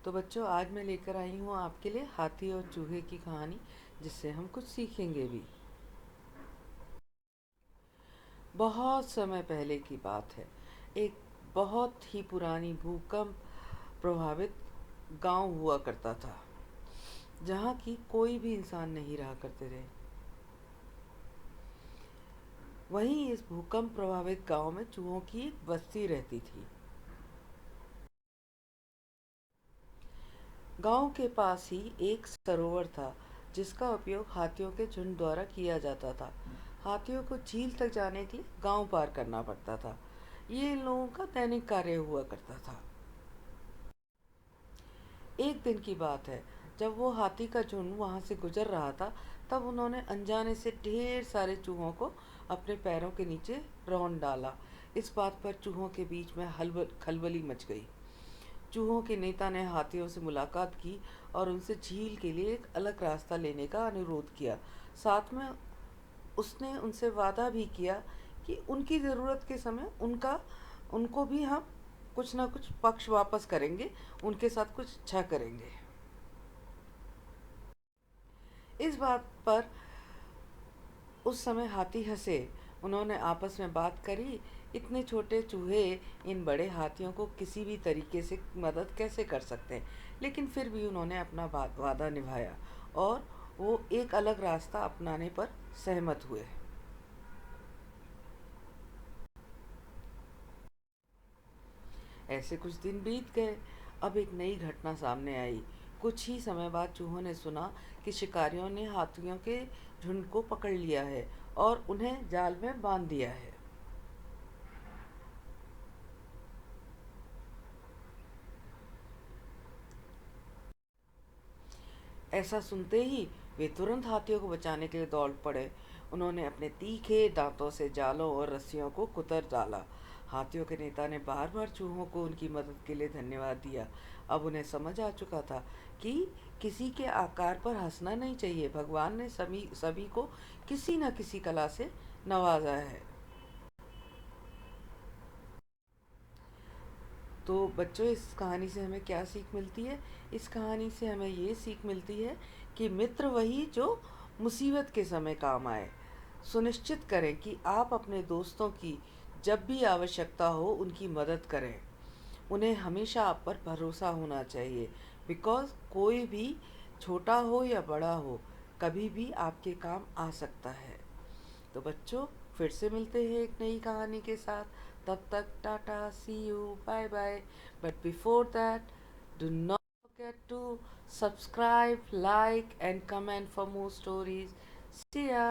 तो बच्चों, आज मैं लेकर आई हूँ आपके लिए हाथी और चूहे की कहानी, जिससे हम कुछ सीखेंगे भी। बहुत समय पहले की बात है। एक बहुत ही पुरानी भूकंप प्रभावित गांव हुआ करता था, जहाँ की कोई भी इंसान नहीं रहा करते थे। वहीं इस भूकंप प्रभावित गांव में चूहों की एक बस्ती रहती थी। गांव के पास ही एक सरोवर था, जिसका उपयोग हाथियों के झुंड द्वारा किया जाता था। हाथियों को झील तक जाने के लिए गांव पार करना पड़ता था। ये इन लोगों का दैनिक कार्य हुआ करता था। एक दिन की बात है, जब वो हाथी का झुंड वहां से गुजर रहा था, तब उन्होंने अनजाने से ढेर सारे चूहों को अपने पैरों के नीचे रौंद डाला। इस बात पर चूहों के बीच में खलबली मच गई। चूहों के नेता ने हाथियों से मुलाकात की और उनसे झील के लिए एक अलग रास्ता लेने का अनुरोध किया। साथ में उसने उनसे वादा भी किया कि उनकी ज़रूरत के समय उनको भी हम कुछ ना कुछ पक्ष वापस करेंगे, उनके साथ कुछ अच्छा करेंगे। इस बात पर उस समय हाथी हंसे। उन्होंने आपस में बात करी, इतने छोटे चूहे इन बड़े हाथियों को किसी भी तरीके से मदद कैसे कर सकते हैं। लेकिन फिर भी उन्होंने अपना वादा निभाया और वो एक अलग रास्ता अपनाने पर सहमत हुए। ऐसे कुछ दिन बीत गए। अब एक नई घटना सामने आई। कुछ ही समय बाद चूहों ने सुना कि शिकारियों ने हाथियों के झुंड को पकड़ लिया है और उन्हें जाल में बांध दिया है। ऐसा सुनते ही वे तुरंत हाथियों को बचाने के लिए दौड़ पड़े। उन्होंने अपने तीखे दांतों से जालों और रस्सियों को कुतर डाला। हाथियों के नेता ने बार बार चूहों को उनकी मदद के लिए धन्यवाद दिया। अब उन्हें समझ आ चुका था कि किसी के आकार पर हंसना नहीं चाहिए। भगवान ने सभी सभी को किसी न किसी कला से नवाजा है। तो बच्चों, इस कहानी से हमें क्या सीख मिलती है? इस कहानी से हमें ये सीख मिलती है कि मित्र वही जो मुसीबत के समय काम आए। सुनिश्चित करें कि आप अपने दोस्तों की जब भी आवश्यकता हो उनकी मदद करें। उन्हें हमेशा आप पर भरोसा होना चाहिए, बिकॉज़ कोई भी छोटा हो या बड़ा हो, कभी भी आपके काम आ सकता है। तो बच्चों, फिर से मिलते हैं एक नई कहानी के साथ। तब तक tata, see you, bye bye. But before that, do not forget to subscribe, like and comment for more stories. See ya.